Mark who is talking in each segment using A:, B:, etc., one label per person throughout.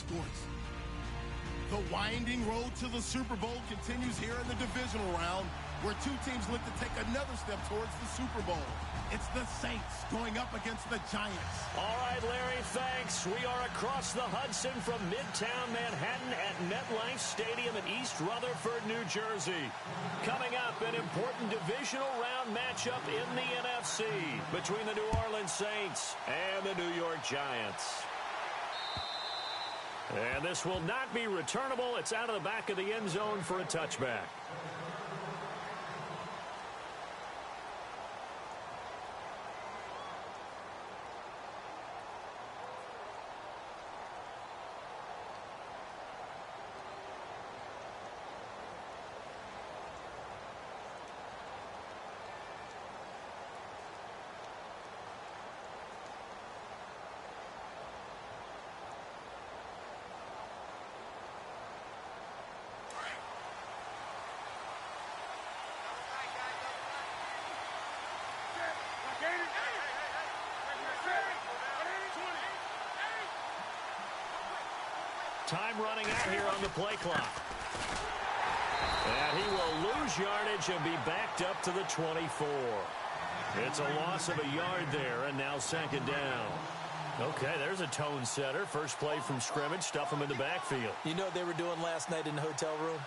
A: scores. The winding road to the Super Bowl continues here in the divisional round, where two teams look to take another step towards the Super Bowl. It's the Saints going up against the Giants.
B: All right, Larry, thanks. We are across the Hudson from Midtown Manhattan at MetLife Stadium in East Rutherford, New Jersey. Coming up, an important divisional round matchup in the NFC between the New Orleans Saints and the New York Giants. And this will not be returnable. It's out of the back of the end zone for a touchback. Time running out here on the play clock. And he will lose yardage and be backed up to the 24. It's a loss of a yard there, and now second down. Okay, there's a tone setter. First play from scrimmage, stuff him in the backfield.
C: You know what they were doing last night in the hotel room?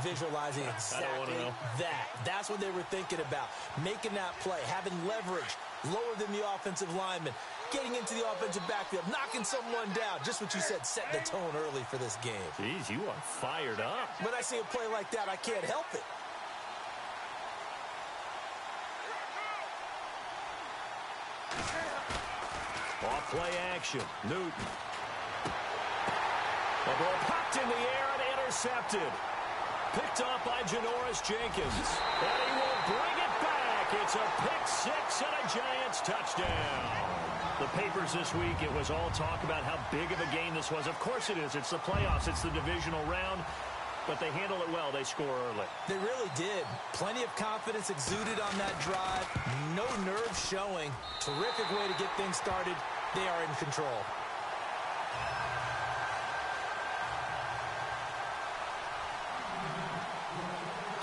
C: Visualizing exactly that. That's what they were thinking about. Making that play, having leverage, lower than the offensive lineman, getting into the offensive backfield, knocking someone down. Just what you said, set the tone early for this game.
B: Jeez, you are fired up.
C: When I see a play like that, I can't help it.
B: Off play action. Newton. The ball popped in the air and intercepted. Picked off by Janoris Jenkins. And he will bring it back. It's a pick six and a Giants touchdown. The papers this week, it was all talk about how big of a game this was. Of course it is. It's the playoffs. It's the divisional round. But they handle it well. They score early.
C: They really did. Plenty of confidence exuded on that drive. No nerve showing. Terrific way to get things started. They are in control.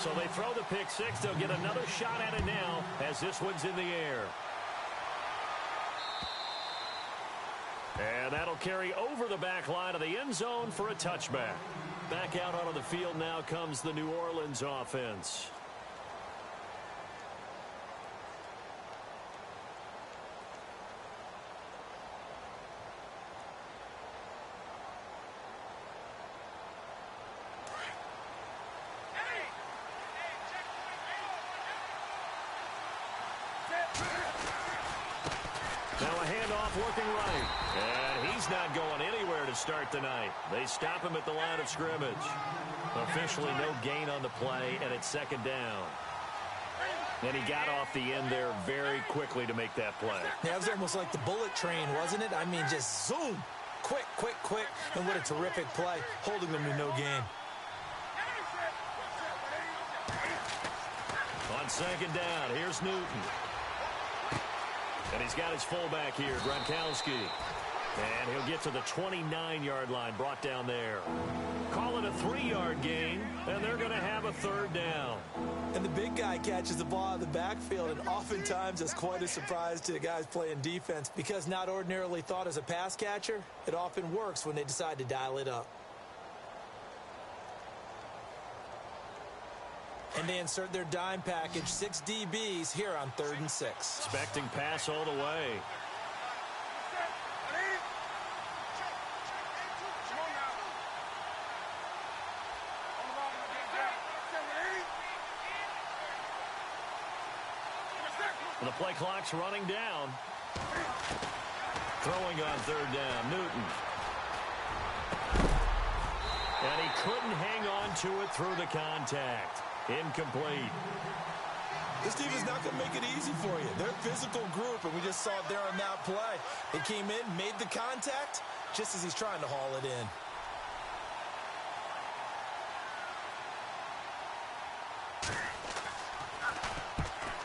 B: So they throw the pick six. They'll get another shot at it now as this one's in the air. And that'll carry over the back line of the end zone for a touchback. Back out onto the field now comes the New Orleans offense. Now a handoff working right. And he's not going anywhere to start the night. They stop him at the line of scrimmage. Officially no gain on the play, and it's second down. And he got off the end there very quickly to make that play.
C: Yeah, it was almost like the bullet train, wasn't it? I mean, just zoom. Quick, quick, quick. And what a terrific play, holding them to no gain.
B: On second down, here's Newton. And he's got his fullback here, Gronkowski. And he'll get to the 29-yard line, brought down there. Call it a 3-yard gain, and they're going to have a third down.
C: And the big guy catches the ball out of the backfield, and oftentimes it's quite a surprise to the guys playing defense because not ordinarily thought as a pass catcher, it often works when they decide to dial it up. And they insert their dime package, 6 DBs here on 3rd and 6.
B: Expecting pass all the way. The play clock's running down. Throwing on 3rd down, Newton. And he couldn't hang on to it through the contact. Incomplete.
C: This team is not going to make it easy for you. They're a physical group, and we just saw it there on that play. They came in, made the contact, just as he's trying to haul it in.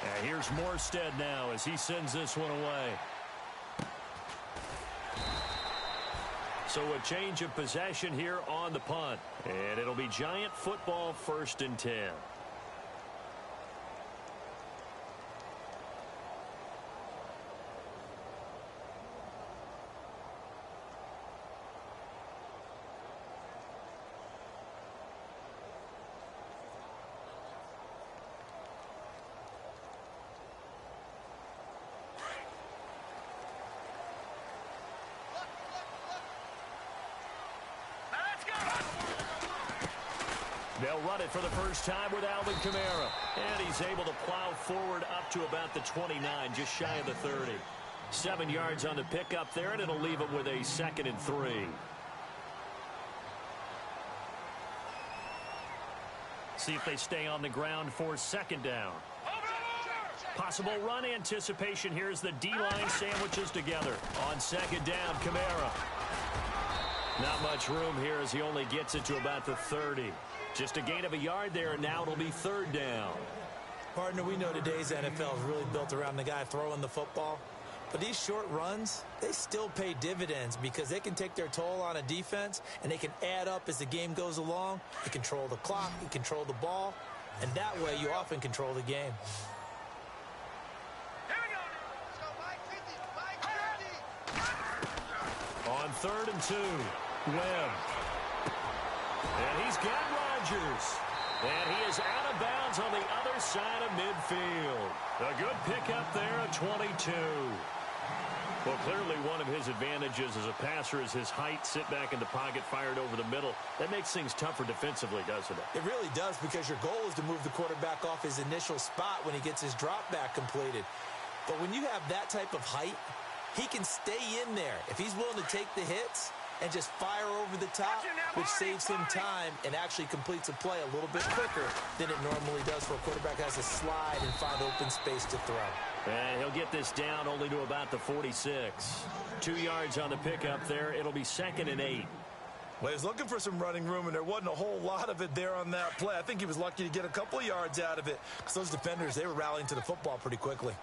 B: And here's Morstead now as he sends this one away. So a change of possession here on the punt. And it'll be Giant football, 1st and 10. They'll run it for the first time with Alvin Kamara. And he's able to plow forward up to about the 29, just shy of the 30. 7 yards on the pickup there, and it'll leave him with a 2nd and 3. See if they stay on the ground for 2nd down. Possible run anticipation here as the D-line sandwiches together. On 2nd down, Kamara. Not much room here as he only gets it to about the 30. Just a gain of a yard there, and now it'll be 3rd down.
C: Partner, we know today's NFL is really built around the guy throwing the football. But these short runs, they still pay dividends because they can take their toll on a defense, and they can add up as the game goes along. You control the clock, you control the ball, and that way you often control the game.
B: On 3rd and 2, Webb. And he's got Rodgers. And he is out of bounds on the other side of midfield. A good pickup there at 22. Well, clearly one of his advantages as a passer is his height. Sit back in the pocket, fired over the middle. That makes things tougher defensively, doesn't it?
C: It really does, because your goal is to move the quarterback off his initial spot when he gets his drop back completed. But when you have that type of height, he can stay in there if he's willing to take the hits and just fire over the top, which saves him time and actually completes a play a little bit quicker than it normally does for a quarterback who has to slide and find open space to throw.
B: And he'll get this down only to about the 46. 2 yards on the pickup there. It'll be 2nd and 8.
C: Well, he was looking for some running room, and there wasn't a whole lot of it there on that play. I think he was lucky to get a couple of yards out of it, because those defenders, they were rallying to the football pretty quickly.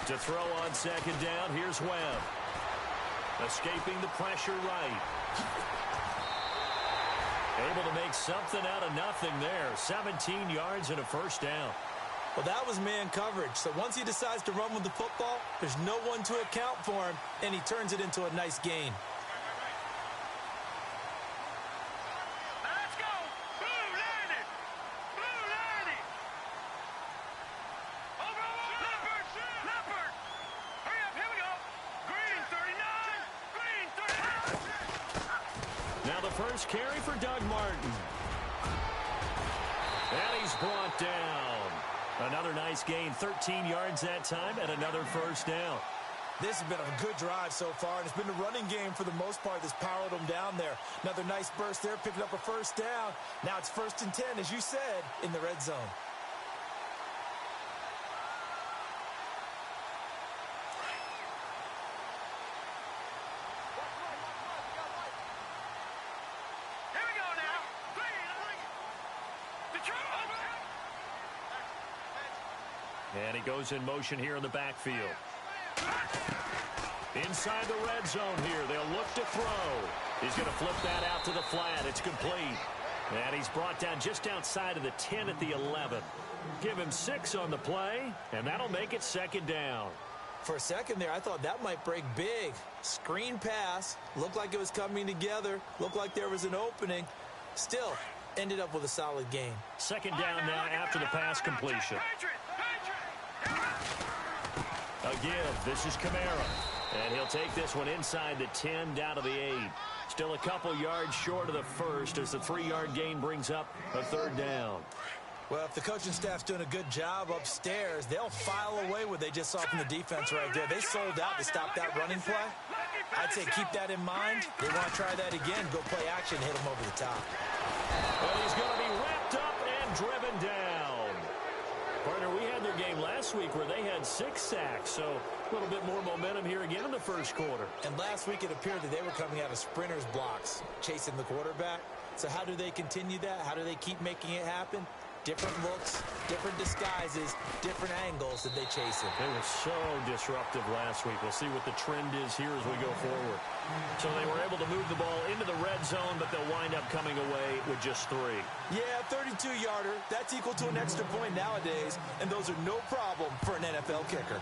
B: To throw on 2nd down, here's Webb. Escaping the pressure right. Able to make something out of nothing there. 17 yards and a 1st down.
C: Well, that was man coverage. So once he decides to run with the football, there's no one to account for him, and he turns it into a nice gain.
B: First carry for Doug Martin. And he's brought down. Another nice gain, 13 yards that time, and another 1st down.
C: This has been a good drive so far, and it's been a running game for the most part that's powered them down there. Another nice burst there, picking up a 1st down. Now it's 1st and 10, as you said, in the red zone.
B: And he goes in motion here in the backfield. Inside the red zone here. They'll look to throw. He's going to flip that out to the flat. It's complete. And he's brought down just outside of the 10 at the 11. Give him 6 on the play, and that'll make it 2nd down.
C: For a second there, I thought that might break big. Screen pass. Looked like it was coming together. Looked like there was an opening. Still, ended up with a solid gain.
B: 2nd down now after the pass completion. A give. This is Kamara. And he'll take this one inside the 10 down to the 8. Still a couple yards short of the 1st as the 3-yard gain brings up a 3rd down.
C: Well, if the coaching staff's doing a good job upstairs, they'll file away what they just saw from the defense right there. They sold out to stop that running play. I'd say keep that in mind. They want to try that again. Go play action, hit them over the top.
B: Well, he's going to be wrapped up and driven down. Partner, we had their game last week where they had 6 sacks, so a little bit more momentum here again in the 1st quarter.
C: And last week it appeared that they were coming out of sprinters blocks, chasing the quarterback. So how do they continue that? How do they keep making it happen? Different looks, different disguises, different angles that they chase him.
B: They were so disruptive last week. We'll see what the trend is here as we go forward. So they were able to move the ball into the red zone, but they'll wind up coming away with just 3.
C: Yeah, 32-yarder. That's equal to an extra point nowadays, and those are no problem for an NFL kicker.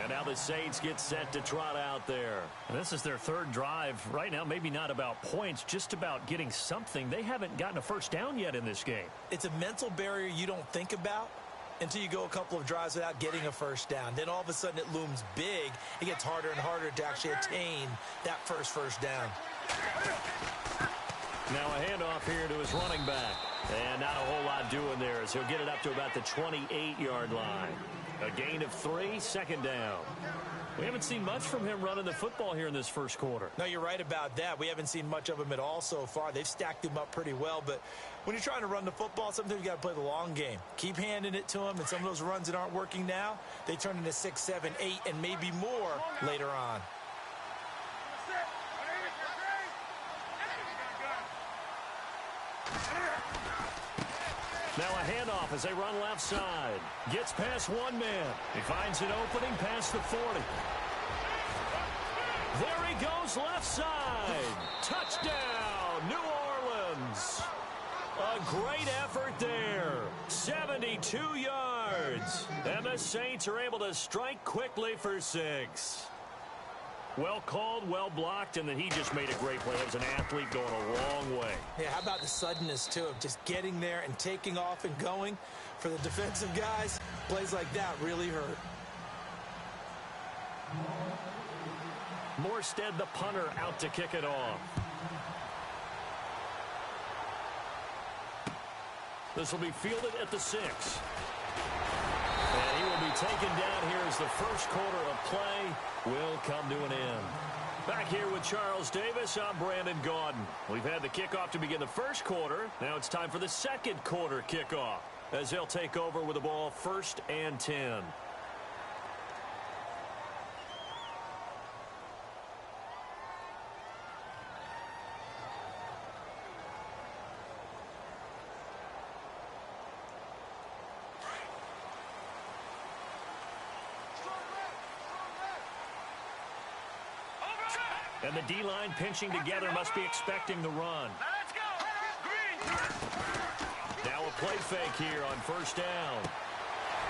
B: And now the Saints get set to trot out there.
D: And this is their 3rd drive. Right now, maybe not about points, just about getting something. They haven't gotten a first down yet in this game.
C: It's a mental barrier you don't think about until you go a couple of drives without getting a first down. Then all of a sudden it looms big. It gets harder and harder to actually attain that first down.
B: Now a handoff here to his running back. And not a whole lot doing there as he'll get it up to about the 28-yard line. A gain of 3, 2nd down.
D: We haven't seen much from him running the football here in this first quarter.
C: No, you're right about that. We haven't seen much of him at all so far. They've stacked him up pretty well, but when you're trying to run the football, sometimes you got to play the long game. Keep handing it to him, and some of those runs that aren't working now, they turn into 6, 7, 8, and maybe more later on.
B: Now a handoff as they run left side. Gets past one man. He finds an opening past the 40. There he goes left side. Touchdown, New Orleans. A great effort there. 72 yards. And the Saints are able to strike quickly for 6. Well called, well blocked, and then he just made a great play. That was an athlete going a long way.
C: Yeah, how about the suddenness, too, of just getting there and taking off and going? For the defensive guys, plays like that really hurt.
B: Morstead, the punter, out to kick it off. This will be fielded at the 6. And he will be taken down here as the first quarter of play will come to an end. Back here with Charles Davis, I'm Brandon Gaudin. We've had the kickoff to begin the first quarter. Now it's time for the second quarter kickoff as they'll take over with the ball 1st and 10. And the D-line pinching together must be expecting the run. Now a play fake here on 1st down.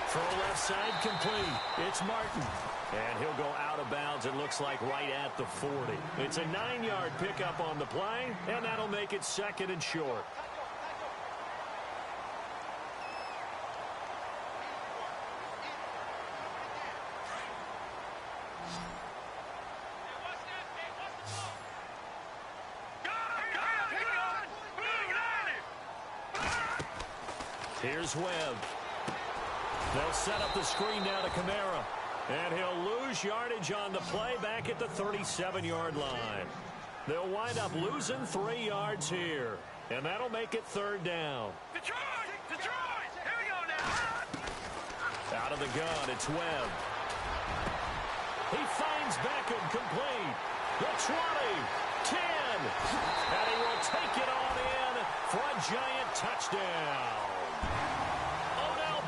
B: Throw left side complete. It's Martin. And he'll go out of bounds, it looks like right at the 40. It's a 9-yard pickup on the play, and that'll make it 2nd and short. Here's Webb. They'll set up the screen now to Kamara. And he'll lose yardage on the play back at the 37-yard line. They'll wind up losing 3 yards here. And that'll make it 3rd down. Detroit! Here we go now! Out of the gun, it's Webb. He finds Beckham complete. The 20, 10. And he will take it on in for a giant touchdown.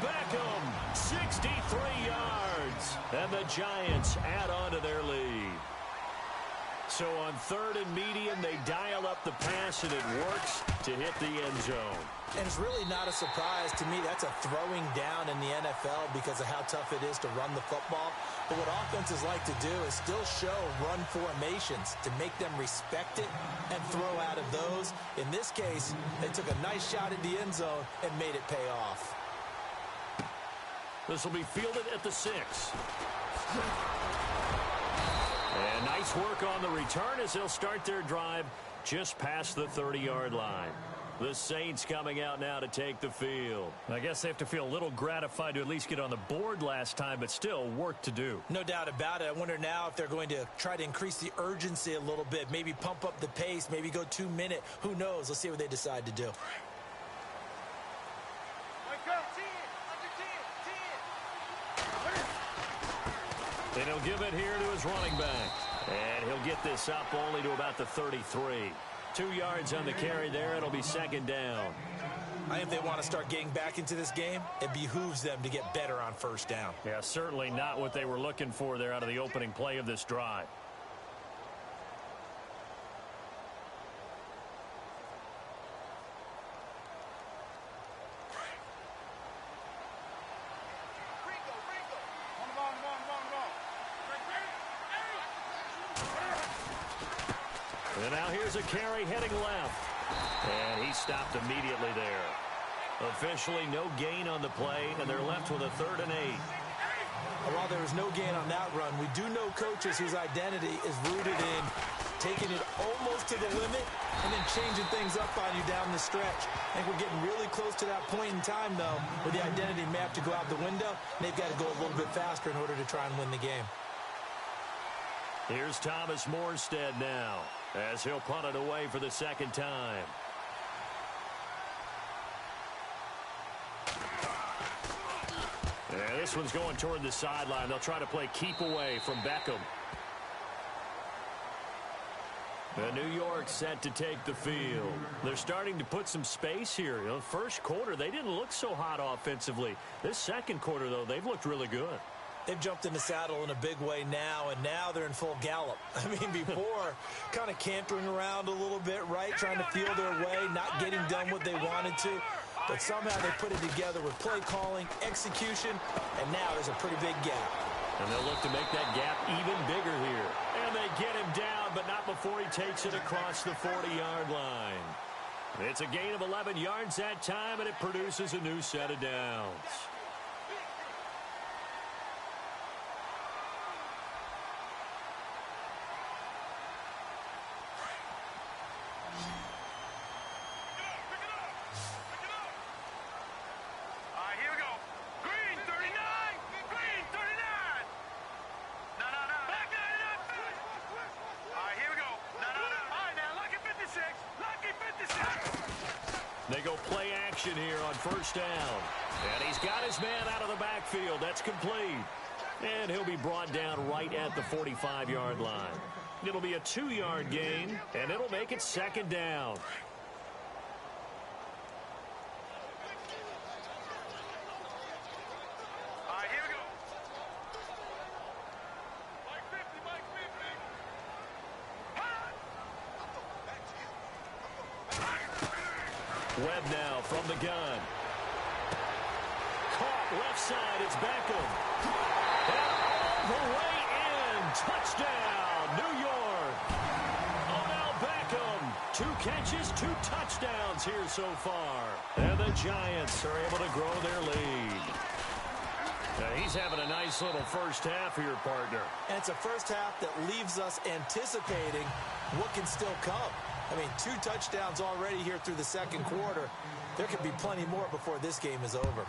B: Beckham, 63 yards, and the Giants add on to their lead. So on 3rd and medium, they dial up the pass, and it works to hit the end zone.
C: And it's really not a surprise to me. That's a throwing down in the NFL because of how tough it is to run the football. But what offenses like to do is still show run formations to make them respect it and throw out of those. In this case, they took a nice shot at the end zone and made it pay off.
B: This will be fielded at the 6. And nice work on the return as they'll start their drive just past the 30-yard line. The Saints coming out now to take the field.
D: I guess they have to feel a little gratified to at least get on the board last time, but still work to do.
C: No doubt about it. I wonder now if they're going to try to increase the urgency a little bit, maybe pump up the pace, maybe go 2-minute. Who knows? Let's see what they decide to do.
B: And he'll give it here to his running back. And he'll get this up only to about the 33. 2 yards on the carry there. It'll be second down.
C: I think if they want to start getting back into this game, it behooves them to get better on first down.
D: Yeah, certainly not what they were looking for there out of the opening play of this drive. And now here's a carry heading left. And he stopped immediately there. Officially no gain on the play, and they're left with a 3rd and 8.
C: While there was no gain on that run, we do know coaches whose identity is rooted in taking it almost to the limit and then changing things up on you down the stretch. I think we're getting really close to that point in time, though, where the identity may have to go out the window, and they've got to go a little bit faster in order to try and win the game.
B: Here's Thomas Morstead now, as he'll punt it away for the 2nd time. Yeah, this one's going toward the sideline. They'll try to play keep away from Beckham. New York set to take the field. They're starting to put some space here. You know, first quarter, they didn't look so hot offensively. This second quarter, though, they've looked really good.
C: They've jumped in the saddle in a big way now, and now they're in full gallop. I mean, before, kind of cantering around a little bit, right? Trying to feel their way, not getting done what they wanted to. But somehow they put it together with play calling, execution, and now there's a pretty big gap.
B: And they'll look to make that gap even bigger here. And they get him down, but not before he takes it across the 40-yard line. It's a gain of 11 yards that time, and it produces a new set of downs. They go play action here on first down. And he's got his man out of the backfield. That's complete. And he'll be brought down right at the 45-yard line. It'll be a 2-yard gain, and it'll make it second down. Webb now from the gun. Caught left side. It's Beckham. And all the way in. Touchdown, New York. Odell Beckham. 2 catches, 2 touchdowns here so far. And the Giants are able to grow their lead. Now he's having a nice little first half here, partner.
C: And it's a first half that leaves us anticipating what can still come. I mean, 2 touchdowns already here through the second quarter. There could be plenty more before this game is over.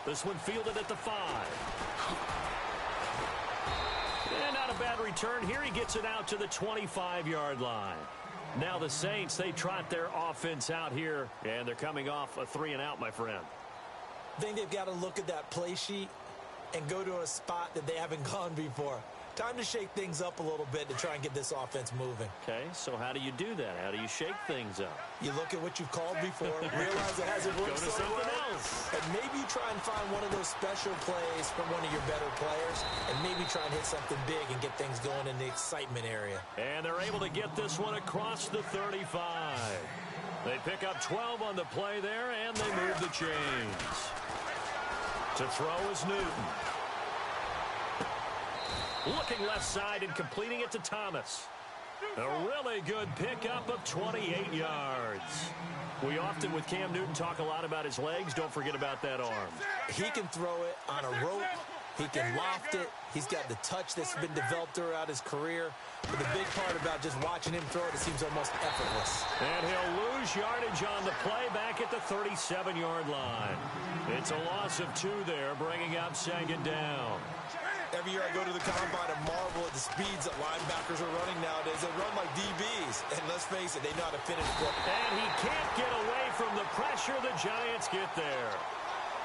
B: This one fielded at the 5. And not a bad return here. He gets it out to the 25-yard line. Now the Saints, they trot their offense out here, and they're coming off a 3-and-out, my friend.
C: I think they've got to look at that play sheet and go to a spot that they haven't gone before. Time to shake things up a little bit to try and get this offense moving.
B: Okay, so how do you do that? How do you shake things up?
C: You look at what you've called before, realize it hasn't worked so
B: something
C: well,
B: else.
C: and maybe you try and find one of those special plays from one of your better players, and maybe try and hit something big and get things going in the excitement area.
B: And they're able to get this one across the 35. They pick up 12 on the play there, and they move the chains. To throw is Newton. Looking left side and completing it to Thomas. A really good pickup of 28 yards. We often, with Cam Newton, talk a lot about his legs. Don't forget about that arm.
C: He can throw it on a rope. He can loft it. He's got the touch that's been developed throughout his career. But the big part about just watching him throw it seems almost effortless.
B: And he'll lose yardage on the play back at the 37-yard line. It's a loss of 2 there, bringing up second down.
C: Every year I go to the combine and marvel at the speeds that linebackers are running nowadays. They run like DBs. And let's face it, they know how to finish quick.
B: And he can't get away from the pressure. The Giants get there.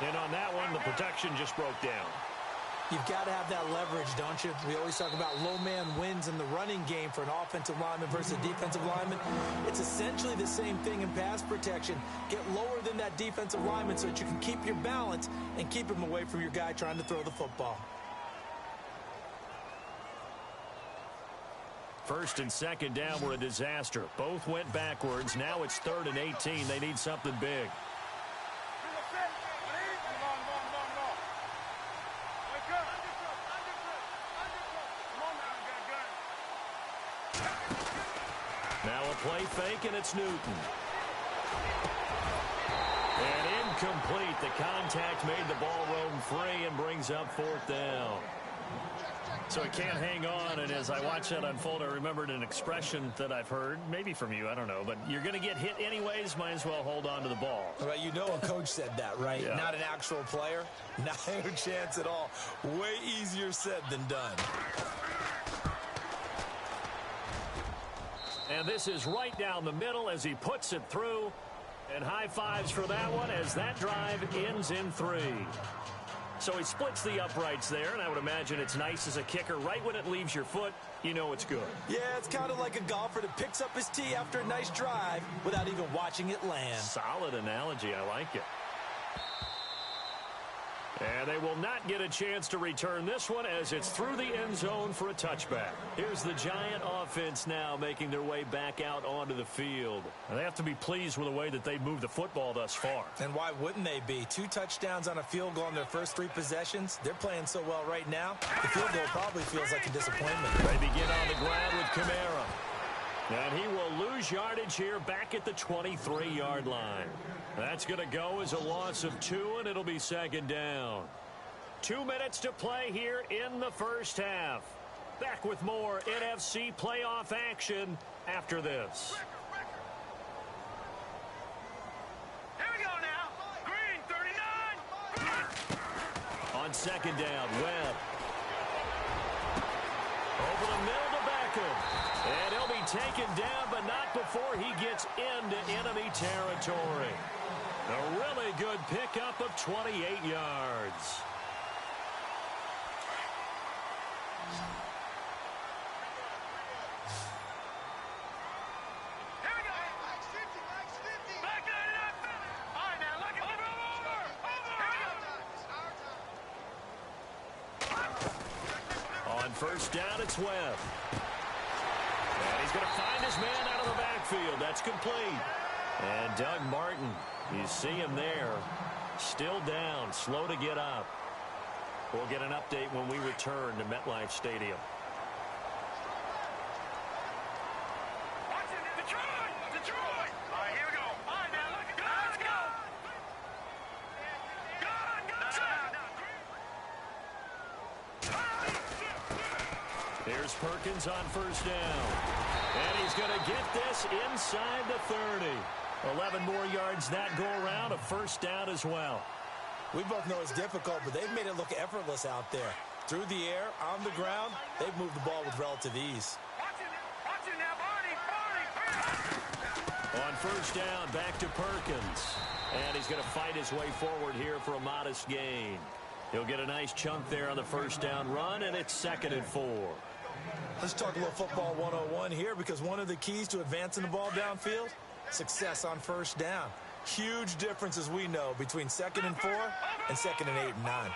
B: And on that one, the protection just broke down.
C: You've got to have that leverage, don't you? We always talk about low man wins in the running game for an offensive lineman versus a defensive lineman. It's essentially the same thing in pass protection. Get lower than that defensive lineman so that you can keep your balance and keep him away from your guy trying to throw the football.
D: First and second down were a disaster. Both went backwards. Now it's 3rd and 18. They need something big. Now a play fake, and it's Newton. And incomplete. The contact made the ball roam free and brings up 4th down. So he can't hang on, and as I watch that unfold, I remembered an expression that I've heard, maybe from you, I don't know, but you're going to get hit anyways, might as well hold on to the ball.
C: Right, you know a coach said that, right?
D: Yeah.
C: Not an actual player. Not a chance at all. Way easier said than done.
D: And this is right down the middle as he puts it through, and high fives for that one as that drive ends in 3. So he splits the uprights there, and I would imagine it's nice as a kicker. Right when it leaves your foot, you know it's good.
C: Yeah, it's kind of like a golfer that picks up his tee after a nice drive without even watching it land.
D: Solid analogy. I like it. And they will not get a chance to return this one as it's through the end zone for a touchback. Here's the Giant offense now making their way back out onto the field. And they have to be pleased with the way that they moved the football thus far.
C: And why wouldn't they be? 2 touchdowns on a field goal in their first 3 possessions. They're playing so well right now, the field goal probably feels like a disappointment.
D: They begin on the ground with Kamara. And he will lose yardage here back at the 23-yard line. That's going to go as a loss of 2, and it'll be 2nd down. 2 minutes to play here in the first half. Back with more NFC playoff action after this.
E: Here we go now. Green, 39.
D: On 2nd down, Webb. Over the middle to Beckham. And he'll be taken down, but not before he gets into enemy territory. A really good pickup of 28 yards.
E: Here we go. Back 99. All right, now look at over.
D: On 1st down, it's Webb. And he's going to find his man out of the backfield. That's complete. And Doug Martin, you see him there, still down, slow to get up. We'll get an update when we return to MetLife Stadium.
E: Watch it, Detroit! Detroit! All right, here we go. All right, now look at that. Let's go. Go.
D: Here's Perkins on 1st down. And he's going to get this inside the 30. 11 more yards that go around, a 1st down as well.
C: We both know it's difficult, but they've made it look effortless out there. Through the air, on the ground, they've moved the ball with relative ease.
E: Watch it now, Barney.
D: On 1st down, back to Perkins. And he's going to fight his way forward here for a modest gain. He'll get a nice chunk there on the 1st down run, and it's 2nd and 4.
C: Let's talk a little football 101 here, because one of the keys to advancing the ball downfield, success on 1st down. Huge difference, as we know, between 2nd and 4 and 2nd and 8 and 9.
E: All right,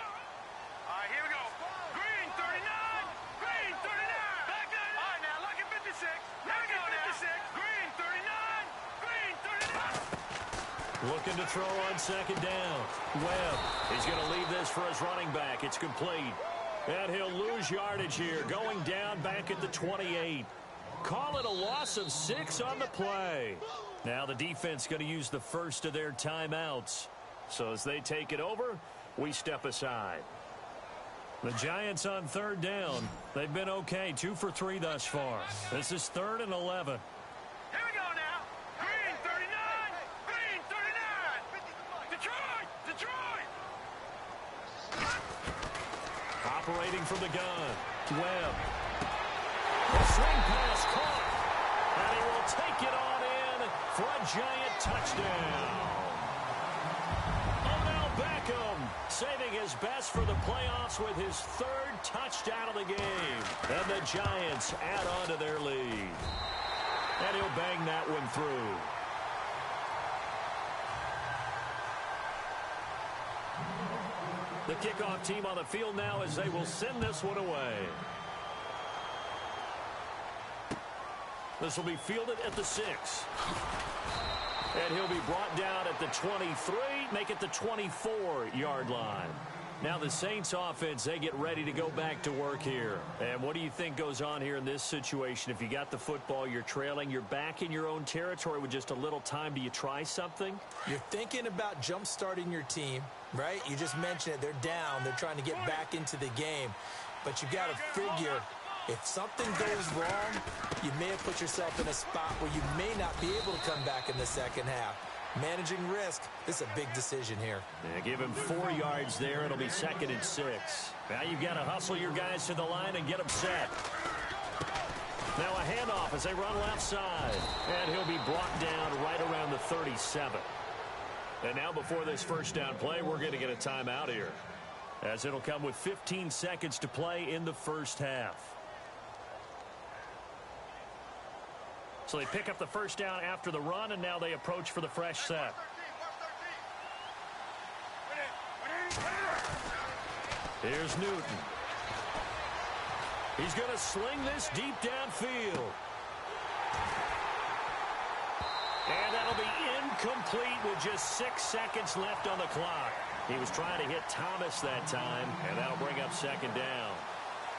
E: here we go. Green, 39. Green, 39. Back 9. All right, now look at 56. Here we go now. 56. Green, 39. Green, 39.
D: Looking to throw on 2nd down. Webb, he's going to leave this for his running back. It's complete. And he'll lose yardage here, going down back at the 28. Call it a loss of 6 on the play. Now the defense going to use the first of their timeouts. So as they take it over, we step aside. The Giants on 3rd down. They've been okay, 2 for 3 thus far. This is 3rd and 11.
E: Here we go now. Green, 39. Green, 39. Detroit. Detroit.
D: Operating from the gun. Webb. A swing pass caught. And he will take it on in for a Giant touchdown. Odell Beckham saving his best for the playoffs with his third touchdown of the game. And the Giants add on to their lead. And he'll bang that one through. The kickoff team on the field now as they will send this one away. This will be fielded at the 6. And he'll be brought down at the 23, make it the 24-yard line. Now the Saints offense, they get ready to go back to work here. And what do you think goes on here in this situation? If you got the football, you're trailing, you're back in your own territory with just a little time. Do you try something?
C: You're thinking about jump-starting your team, right? You just mentioned it. They're down. They're trying to get back into the game. But you've got to figure, if something goes wrong, you may have put yourself in a spot where you may not be able to come back in the second half. Managing risk, this is a big decision here.
D: Yeah, give him 4 yards there. It'll be 2nd and 6. Now you've got to hustle your guys to the line and get them set. Now a handoff as they run left side. And he'll be brought down right around the 37. And now before this first down play, we're going to get a timeout here, as it'll come with 15 seconds to play in the first half. So they pick up the first down after the run, and now they approach for the fresh set. Here's Newton. He's going to sling this deep downfield. And that'll be incomplete with just 6 seconds left on the clock. He was trying to hit Thomas that time, and that'll bring up 2nd down.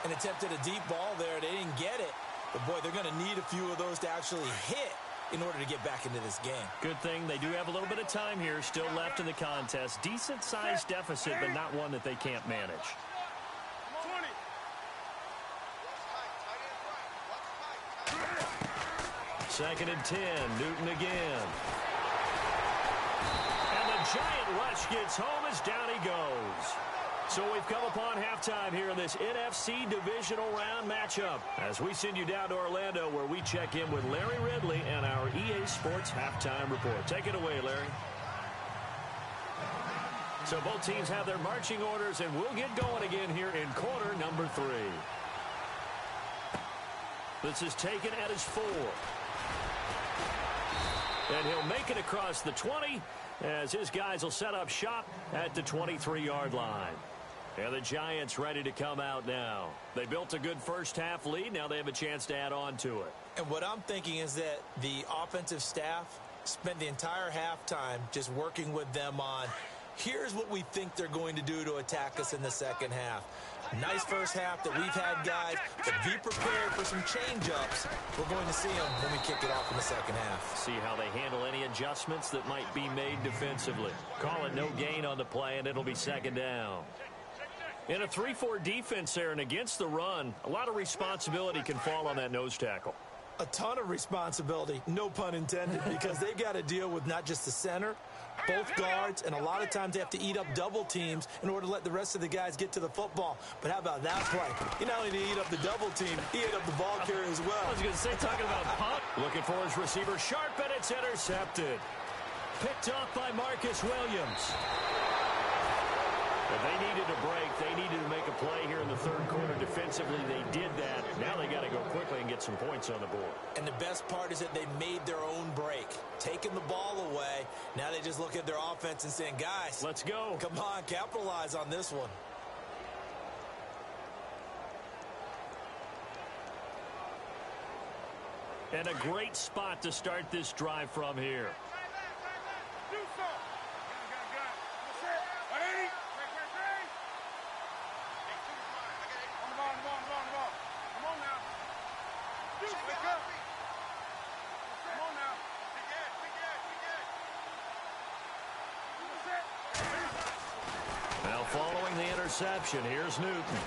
C: And attempted a deep ball there. They didn't get it. But, boy, they're going to need a few of those to actually hit in order to get back into this game.
D: Good thing they do have a little bit of time here still left in the contest. Decent-sized deficit, but not one that they can't manage. 2nd and 10. Newton again. And the giant rush gets home as down he goes. So we've come upon halftime here in this NFC divisional round matchup as we send you down to Orlando, where we check in with Larry Ridley and our EA Sports halftime report. Take it away, Larry. So both teams have their marching orders, and we'll get going again here in quarter number 3. This is taken at his 4. And he'll make it across the 20 as his guys will set up shop at the 23-yard line. And the Giants ready to come out now. They built a good first half lead. Now they have a chance to add on to it.
C: And what I'm thinking is that the offensive staff spent the entire halftime just working with them on, here's what we think they're going to do to attack us in the second half. Nice first half that we've had, guys, but be prepared for some change-ups. We're going to see them when we kick it off in the second half.
D: See how they handle any adjustments that might be made defensively. Call it no gain on the play, and it'll be 2nd down. In a 3-4 defense there and against the run, a lot of responsibility can fall on that nose tackle.
C: A ton of responsibility, no pun intended, because they've got to deal with not just the center, both guards, and a lot of times they have to eat up double teams in order to let the rest of the guys get to the football. But how about that play? He not only did he eat up the double team, he ate up the ball carrier as well.
D: I was going to say, talking about punt. Looking for his receiver, sharp, and it's intercepted. Picked off by Marcus Williams. But they needed a break. They needed to make a play here in the third quarter. Defensively, they did that. Now they got to go quickly and get some points on the board.
C: And the best part is that they made their own break. Taking the ball away. Now they just look at their offense and saying, guys,
D: let's go.
C: Come on, capitalize on this one.
D: And a great spot to start this drive from here. Following the interception, here's Newton.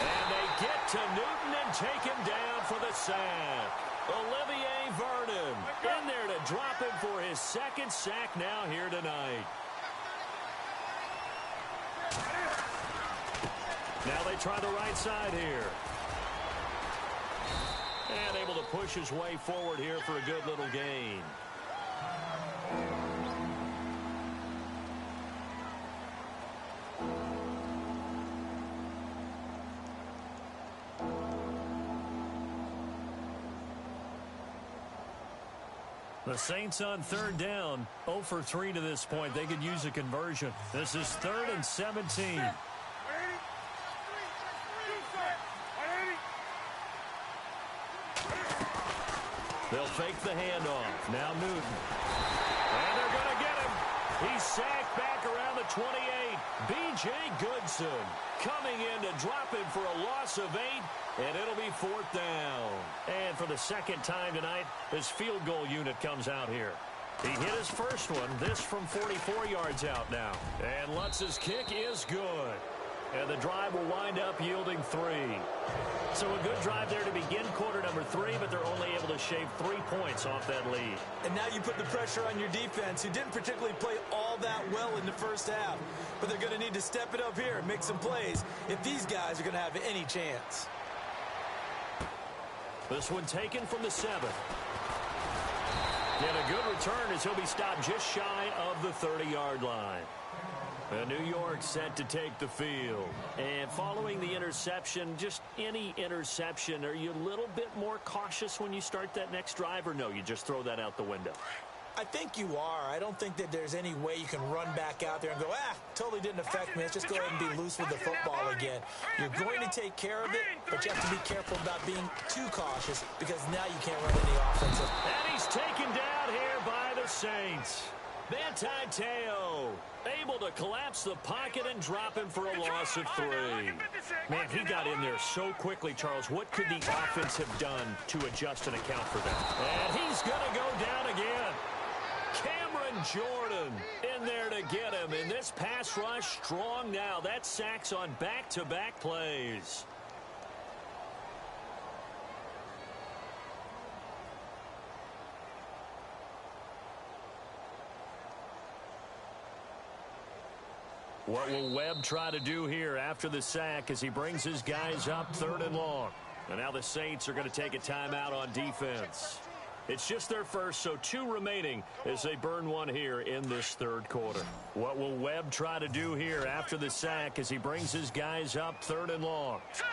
D: And they get to Newton and take him down for the sack. Olivier Vernon in there to drop him for his 2nd sack now here tonight. Now they try the right side here. And able to push his way forward here for a good little gain. The Saints on third down, 0 for 3 to this point. They could use a conversion. This is 3rd and 17. They'll fake the handoff. Now Newton. And they're going to get him. He's sacked back around the 28. B.J. Goodson coming in to drop him for a loss of 8, and it'll be 4th down. And for the second time tonight, his field goal unit comes out here. He hit his first one, this from 44 yards out now. And Lutz's kick is good. And the drive will wind up yielding 3. So a good drive there to begin quarter number 3, but they're only able to shave 3 points off that lead.
C: And now you put the pressure on your defense, who didn't particularly play all that well in the first half. But they're going to need to step it up here and make some plays if these guys are going to have any chance.
D: This one taken from the 7th. And a good return as he'll be stopped just shy of the 30-yard line. And New York set to take the field. And following the interception, just any interception, are you a little bit more cautious when you start that next drive, or no, you just throw that out the window?
C: I think you are. I don't think that there's any way you can run back out there and go, totally didn't affect me. Let's just go ahead and be loose with the football again. You're going to take care of it, but you have to be careful about being too cautious because now you can't run any offensive.
D: And he's taken down here by the Saints. Teo able to collapse the pocket and drop him for a loss of 3. Man, he got in there so quickly, Charles. What could the offense have done to adjust and account for that? And he's going to go down again. Cameron Jordan in there to get him. And this pass rush strong now. That's sacks on back-to-back plays. What will Webb try to do here after the sack as he brings his guys up 3rd and long? And now the Saints are going to take a timeout on defense. It's just their first, so 2 remaining as they burn one here in this 3rd quarter. What will Webb try to do here after the sack as he brings his guys up 3rd and long?
E: Set.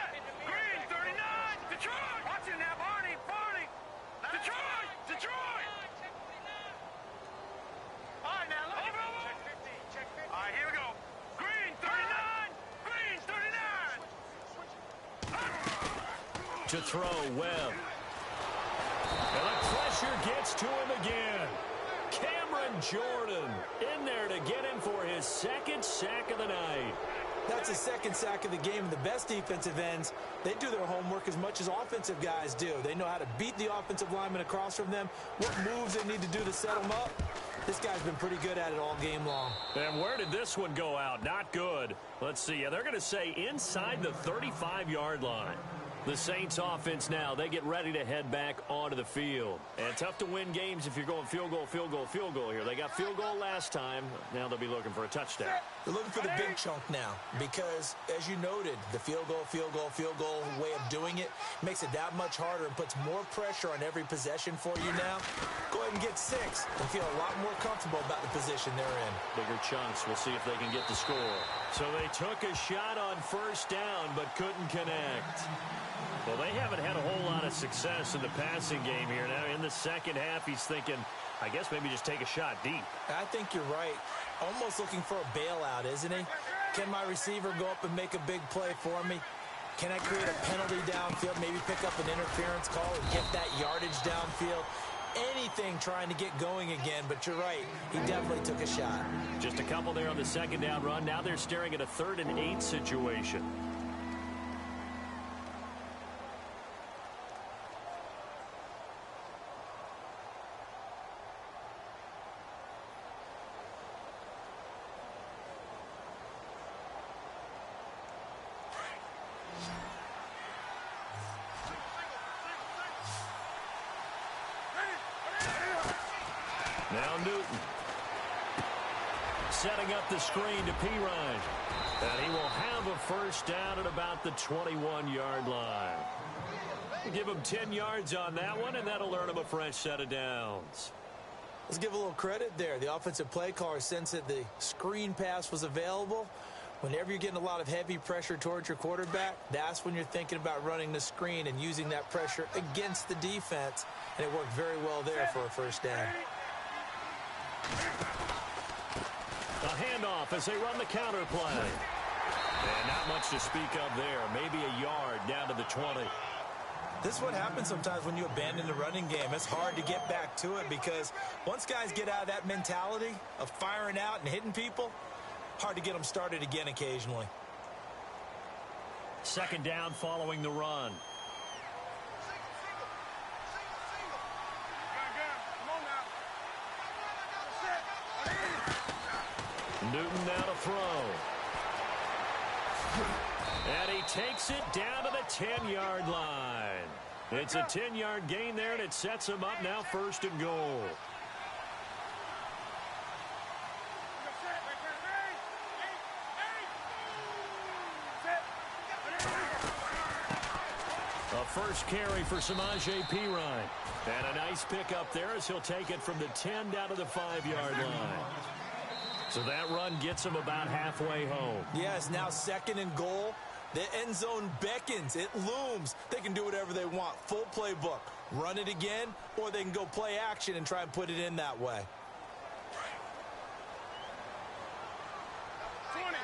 E: Green, 39. Detroit. Watch it now, Barney. Detroit. All right, now, look. Check 50. All right, here we go. Green, 39. Green, 39.
D: To throw, Webb. And the pressure gets to him again. Cameron Jordan in there to get him for his 2nd sack of the night.
C: That's his 2nd sack of the game. The best defensive ends, they do their homework as much as offensive guys do. They know how to beat the offensive lineman across from them, what moves they need to do to set them up. This guy's been pretty good at it all game long.
D: And where did this one go out? Not good. Let's see. They're going to say inside the 35-yard line. The Saints offense now, they get ready to head back onto the field. And tough to win games if you're going field goal here. They got field goal last time. Now they'll be looking for a touchdown.
C: They're looking for the big chunk now because, as you noted, the field goal way of doing it makes it that much harder and puts more pressure on every possession for you now. Go ahead and get 6 and feel a lot more comfortable about the position they're in.
D: Bigger chunks. We'll see if they can get the score. So they took a shot on 1st down but couldn't connect. Well, they haven't had a whole lot of success in the passing game here. Now, in the second half, he's thinking, I guess maybe just take a shot deep.
C: I think you're right. Almost looking for a bailout, isn't he? Can my receiver go up and make a big play for me? Can I create a penalty downfield, maybe pick up an interference call and get that yardage downfield? Anything trying to get going again, but you're right. He definitely took a shot.
D: Just a couple there on the 2nd down run. Now they're staring at a 3rd and 8 situation. Now Newton. Setting up the screen to Pirine. And he will have a 1st down at about the 21-yard line. Give him 10 yards on that one, and that'll earn him a fresh set of downs.
C: Let's give a little credit there. The offensive play caller sensed that the screen pass was available, Whenever you're getting a lot of heavy pressure towards your quarterback, that's when you're thinking about running the screen and using that pressure against the defense. And it worked very well there for a first down.
B: A handoff as they run the counter play. And not much to speak of there. Maybe a yard down to the 20.
C: This is what happens sometimes when you abandon the running game. It's hard to get back to it because once guys get out of that mentality of firing out and hitting people, hard to get them started again occasionally.
B: Second down following the run. Newton now to throw. And he takes it down to the 10-yard line. It's a 10-yard gain there, and it sets him up now 1st and goal. A first carry for Samaje Perine. And a nice pickup there as he'll take it from the 10 down to the 5-yard line. So that run gets him about halfway home.
C: Yeah, it's now 2nd and goal. The end zone beckons. It looms. They can do whatever they want. Full playbook. Run it again, or they can go play action and try and put it in that way.
E: 20.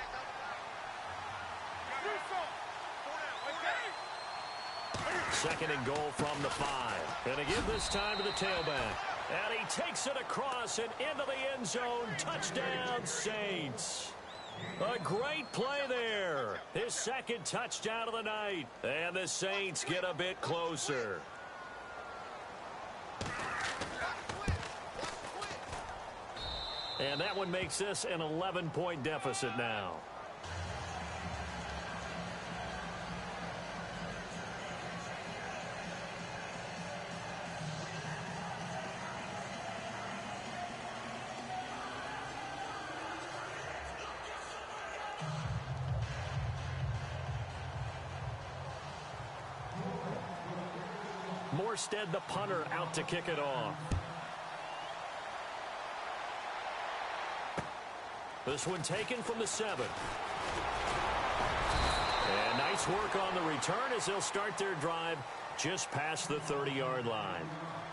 B: 2nd and goal from the 5. And again this time to the tailback. And he takes it across and into the end zone. Touchdown, Saints. A great play there. His 2nd touchdown of the night. And the Saints get a bit closer. And that one makes this an 11-point deficit now. Morstead, the punter, out to kick it off. This one taken from the 7. And nice work on the return as they'll start their drive just past the 30-yard line.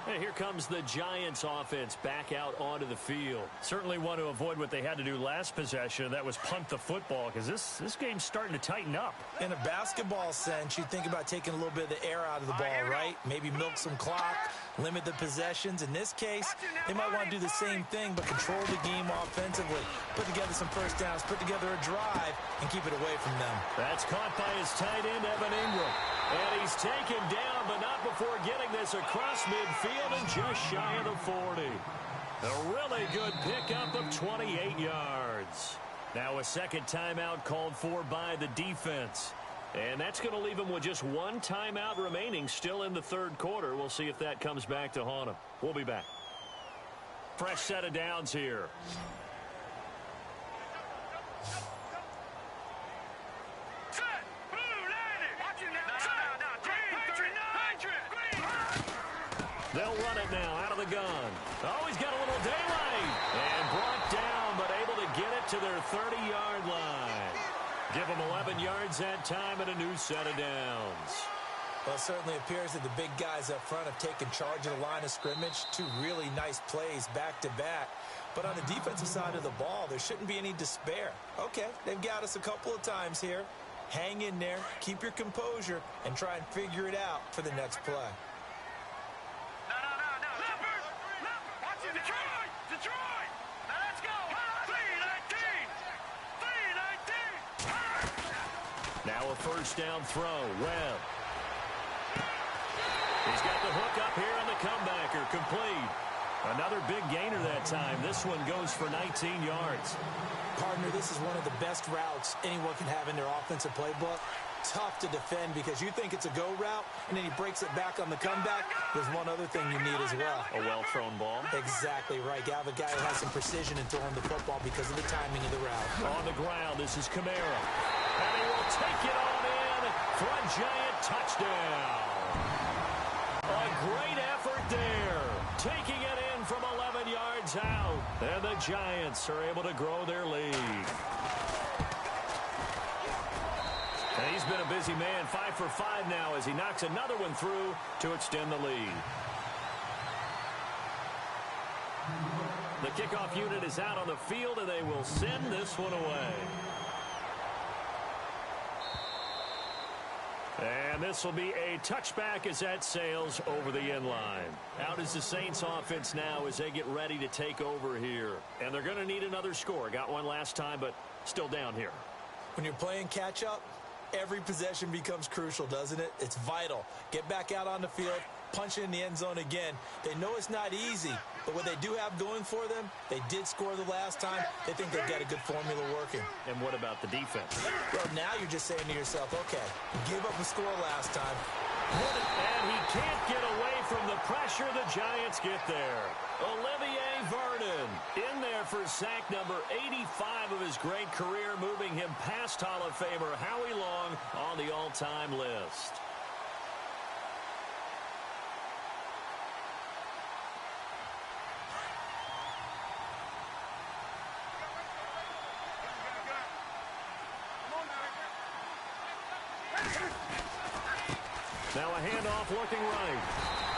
B: And here comes the Giants offense back out onto the field. Certainly want to avoid what they had to do last possession. That was punt the football because this game's starting to tighten up.
C: In a basketball sense, you think about taking a little bit of the air out of the ball, right? Maybe milk some clock, limit the possessions. In this case, they might want to do the same thing but control the game offensively. Put together some first downs, put together a drive, and keep it away from them.
B: That's caught by his tight end, Evan Ingram. And he's taken down, but not before getting this across midfield and just shy of the 40. A really good pickup of 28 yards. Now a second timeout called for by the defense. And that's going to leave him with just one timeout remaining still in the 3rd quarter. We'll see if that comes back to haunt him. We'll be back. Fresh set of downs here. They'll run it now out of the gun. Oh, he's got a little daylight. And brought down, but able to get it to their 30-yard line. Give them 11 yards that time and a new set of downs.
C: Well, it certainly appears that the big guys up front have taken charge of the line of scrimmage. 2 really nice plays back-to-back. But on the defensive side of the ball, there shouldn't be any despair. Okay, they've got us a couple of times here. Hang in there, keep your composure, and try and figure it out for the next play.
E: Detroit! Now let's go! 3-19!
B: Now a first down throw. Webb. He's got the hook up here on the comebacker. Complete. Another big gainer that time. This one goes for 19 yards.
C: Partner, this is one of the best routes anyone can have in their offensive playbook. Tough to defend because you think it's a go route, and then he breaks it back on the comeback. There's one other thing you need as well.
B: A well-thrown ball.
C: Exactly right. You have a guy who has some precision in throwing the football because of the timing of the route.
B: On the ground, this is Kamara. And he will take it on in for a giant touchdown. A great effort there. Taking it in from 11 yards out. And the Giants are able to grow their lead.
D: He's been a busy man, 5 for 5 now as he knocks another one through to extend the lead. The kickoff unit is out on the field, and they will send this one away. And this will be a touchback as that sails over the end line. Out is the Saints offense now as they get ready to take over here. And they're going to need another score. Got one last time, but still down here.
C: When you're playing catch-up, every possession becomes crucial, doesn't it? It's vital. Get back out on the field, punch it in the end zone again. They know it's not easy, but what they do have going for them, they did score the last time. They think they've got a good formula working.
D: And what about the defense?
C: Well, now you're just saying to yourself, okay, you gave up a score last time.
D: And he can't get away from the pressure. The Giants get there. Olivier Vernon in there for sack number 85 of his great career, moving him past Hall of Famer Howie Long on the all-time list. Now a handoff looking right.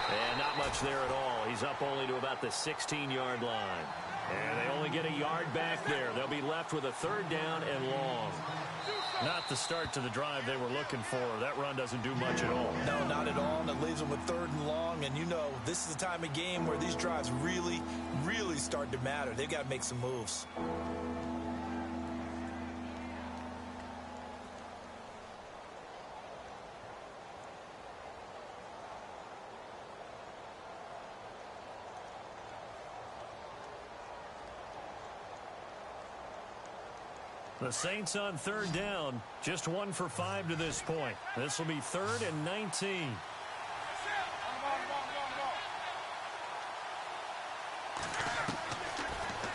D: And not much there at all. He's up only to about the 16-yard line. And they only get a yard back there. They'll be left with a third down and long. Not the start to the drive they were looking for. That run doesn't do much at all.
C: No, not at all. And it leaves them with third and long. And you know, this is the time of game where these drives really, really start to matter. They've got to make some moves.
D: The Saints on third down, just 1 for 5 to this point. This will be 3rd and 19.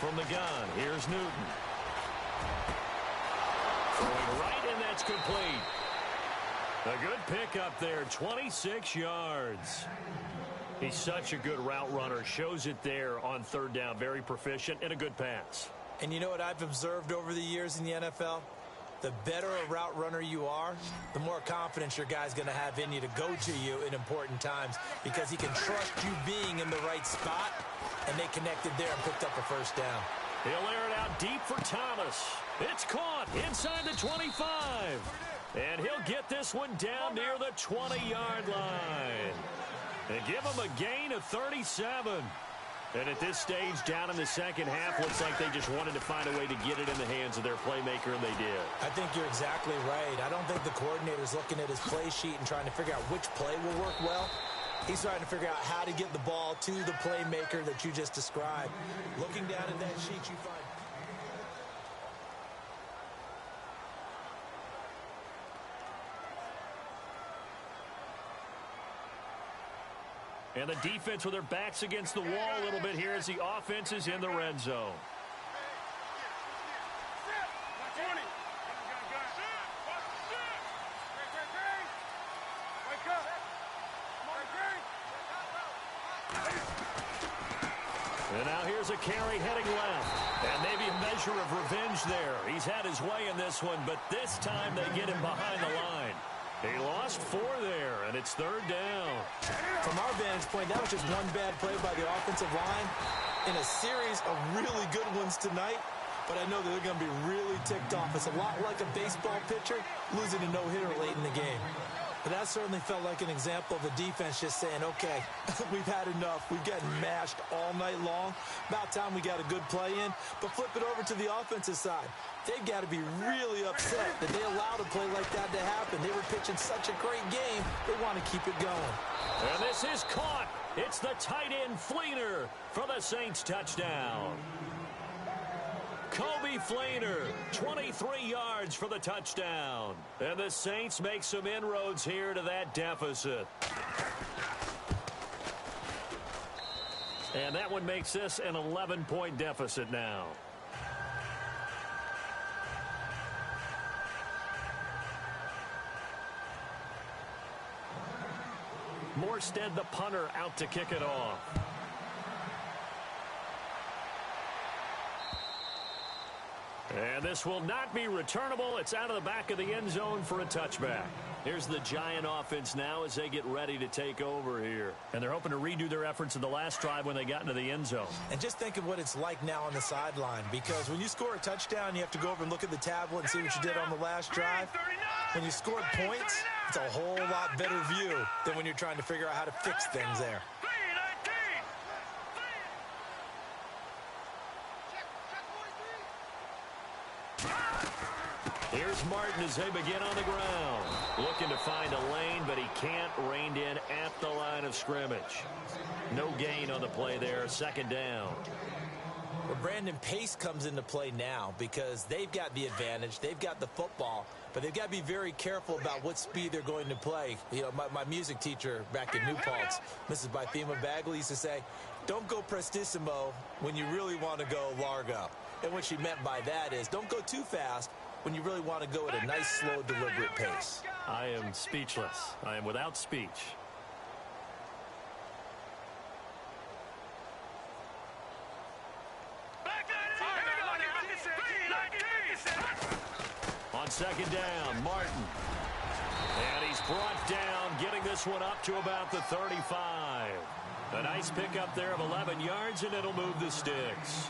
D: From the gun, here's Newton. Throwing right, and that's complete. A good pick up there, 26 yards. He's such a good route runner. Shows it there on third down. Very proficient and a good pass.
C: And you know what I've observed over the years in the NFL? The better a route runner you are, the more confidence your guy's going to have in you to go to you in important times because he can trust you being in the right spot, and they connected there and picked up a first down.
D: He'll air it out deep for Thomas. It's caught inside the 25. And he'll get this one down near the 20-yard line. They give him a gain of 37. And at this stage, down in the second half, looks like they just wanted to find a way to get it in the hands of their playmaker, and they did.
C: I think you're exactly right. I don't think the coordinator's looking at his play sheet and trying to figure out which play will work well. He's trying to figure out how to get the ball to the playmaker that you just described. Looking down at that sheet, you find...
D: And the defense with their backs against the wall a little bit here as the offense is in the red zone. And now here's a carry heading left. And maybe a measure of revenge there. He's had his way in this one, but this time they get him behind the line. He lost 4 there, and it's third down.
C: From our vantage point, that was just one bad play by the offensive line in a series of really good ones tonight. But I know that they're going to be really ticked off. It's a lot like a baseball pitcher losing a no-hitter late in the game. But that certainly felt like an example of the defense just saying, okay, we've had enough. We've gotten mashed all night long. About time we got a good play in. But flip it over to the offensive side. They've got to be really upset that they allowed a play like that to happen. They were pitching such a great game, they want to keep it going.
D: And this is caught. It's the tight end Fleener for the Saints touchdown. Kobe Fleener, 23 yards for the touchdown. And the Saints make some inroads here to that deficit. And that one makes this an 11-point deficit now. Morstead, the punter, out to kick it off. And this will not be returnable. It's out of the back of the end zone for a touchback. Here's the Giant offense now as they get ready to take over here. And they're hoping to redo their efforts in the last drive when they got into the end zone.
C: And just think of what it's like now on the sideline, because when you score a touchdown, you have to go over and look at the tablet and see what you did on the last drive. When you scored points, it's a whole lot better view than when you're trying to figure out how to fix things there.
D: Here's Martin as they begin on the ground. Looking to find a lane, but he can't. Reined in at the line of scrimmage. No gain on the play there. Second down.
C: Well, Brandon, pace comes into play now because they've got the advantage. They've got the football, but they've got to be very careful about what speed they're going to play. You know, my music teacher back in New Paltz, Mrs. Bythema Bagley, used to say, don't go prestissimo when you really want to go largo. And what she meant by that is don't go too fast when you really want to go at a nice, slow, deliberate pace.
D: I am speechless. I am without speech. On second down, Martin. And he's brought down, getting this one up to about the 35. A nice pickup there of 11 yards, and it'll move the sticks.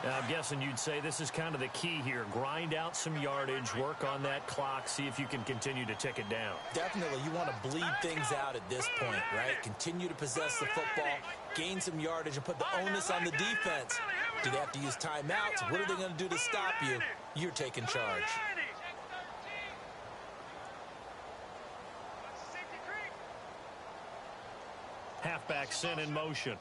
D: I'm guessing you'd say this is kind of the key here. Grind out some yardage, work on that clock, see if you can continue to tick it down.
C: Definitely. You want to bleed things out at this point, right? Continue to possess the football, gain some yardage, and put the onus on the defense. Do they have to use timeouts? What are they going to do to stop you? You're taking charge.
D: Halfback sent in motion.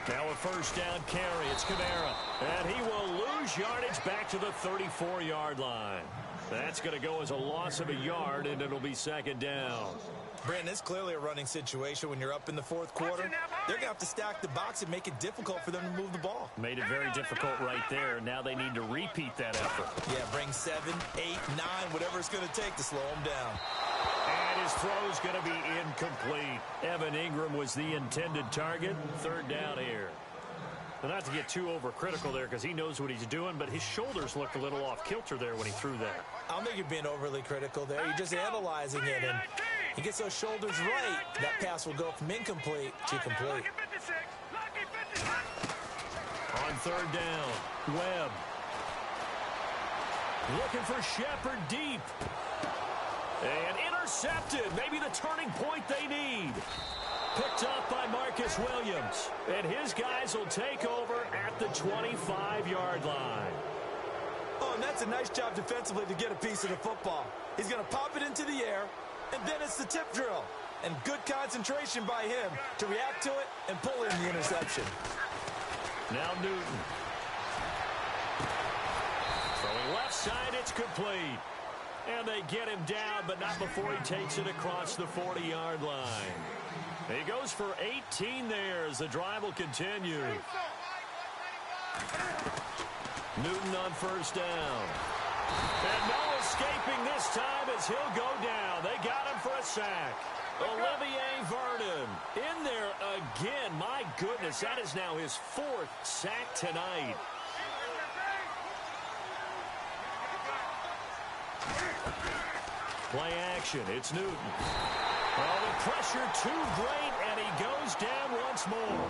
D: Now a first down carry. It's Kamara. And he will lose yardage back to the 34-yard line. That's going to go as a loss of a yard, and it'll be second down.
C: Brandon, it's clearly a running situation when you're up in the fourth quarter. They're going to have to stack the box and make it difficult for them to move the ball.
D: Made it very difficult right there. Now they need to repeat that effort.
C: Yeah, bring 7, 8, 9, whatever it's going to take to slow them down.
D: And his throw's going to be incomplete. Evan Ingram was the intended target. Third down here. Well, not to get too overcritical there because he knows what he's doing, but his shoulders looked a little off kilter there when he threw that.
C: I don't think you're being overly critical there. You're just analyzing it, and he gets those shoulders right. That pass will go from incomplete to complete.
D: On third down, Webb. Looking for Shepard deep. And intercepted. Maybe the turning point they need. Picked up by Marcus Williams. And his guys will take over at the 25-yard line.
C: Oh, and that's a nice job defensively to get a piece of the football. He's going to pop it into the air, and then it's the tip drill. And good concentration by him to react to it and pull in the interception.
D: Now Newton. Throwing left side, it's complete. And they get him down, but not before he takes it across the 40-yard line. He goes for 18 there as the drive will continue. Newton on first down. And no escaping this time as he'll go down. They got him for a sack. Olivier Vernon in there again. My goodness, that is now his 4th sack tonight. Play action. It's Newton. Oh, the pressure too great, and he goes down once more.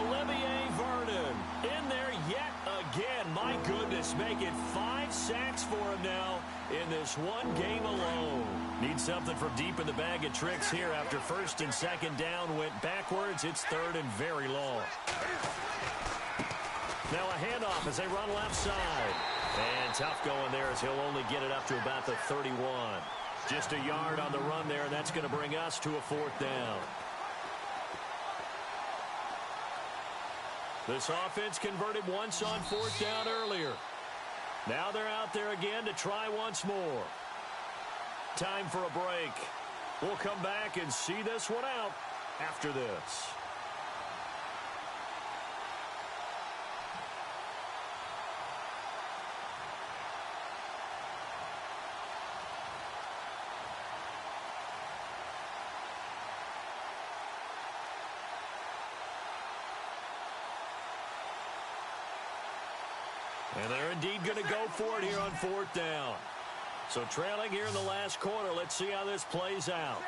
D: Olivier Vernon in there yet again. My goodness, make it 5 sacks for him now in this one game alone. Need something from deep in the bag of tricks here after first and second down went backwards. It's third and very long. Now a handoff as they run left side. And tough going there as he'll only get it up to about the 31. Just a yard on the run there, and that's going to bring us to a 4th down. This offense converted once on 4th down earlier. Now they're out there again to try once more. Time for a break. We'll come back and see this one out after this. And they're indeed going to go for it here on 4th down. So trailing here in the last quarter. Let's see how this plays out.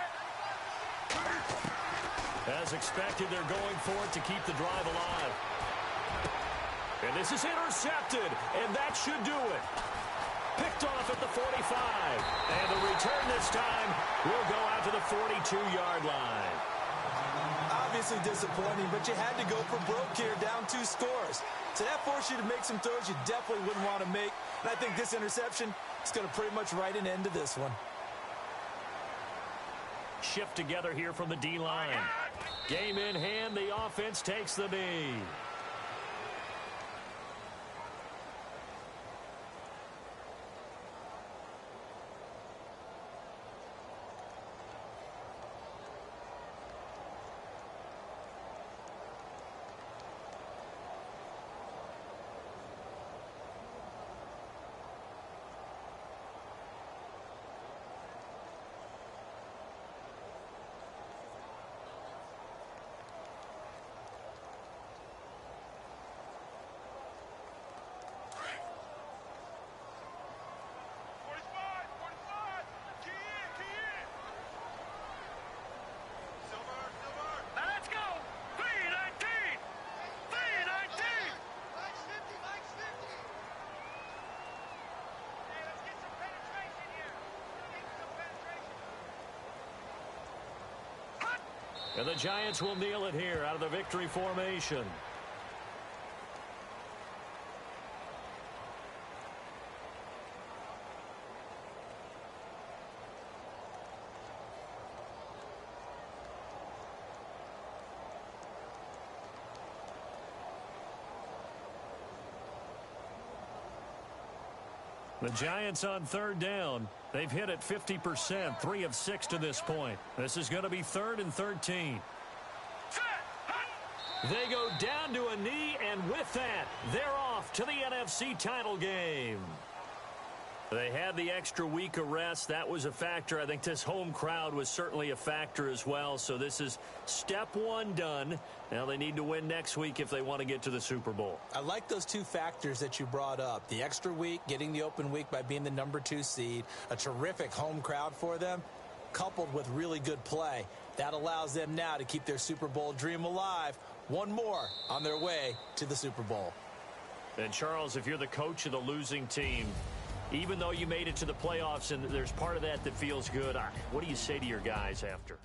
D: As expected, they're going for it to keep the drive alive. And this is intercepted, and that should do it. Picked off at the 45. And the return this time will go out to the 42-yard line.
C: Obviously disappointing, but you had to go for broke here, down 2 scores. So that forced you to make some throws you definitely wouldn't want to make. And I think this interception is going to pretty much write an end to this one.
D: Shift together here from the D-line. Game in hand, the offense takes the knee. And the Giants will kneel it here out of the victory formation. The Giants on 3rd down. They've hit it 50%, 3 of 6 to this point. This is going to be 3rd and 13. They go down to a knee, and with that, they're off to the NFC title game. They had the extra week of rest. That was a factor. I think this home crowd was certainly a factor as well. So this is step 1 done. Now they need to win next week if they want to get to the Super Bowl.
C: I like those 2 factors that you brought up. The extra week, getting the open week by being the number 2 seed, a terrific home crowd for them, coupled with really good play. That allows them now to keep their Super Bowl dream alive. One more on their way to the Super Bowl.
D: And Charles, if you're the coach of the losing team, even though you made it to the playoffs and there's part of that that feels good, what do you say to your guys after?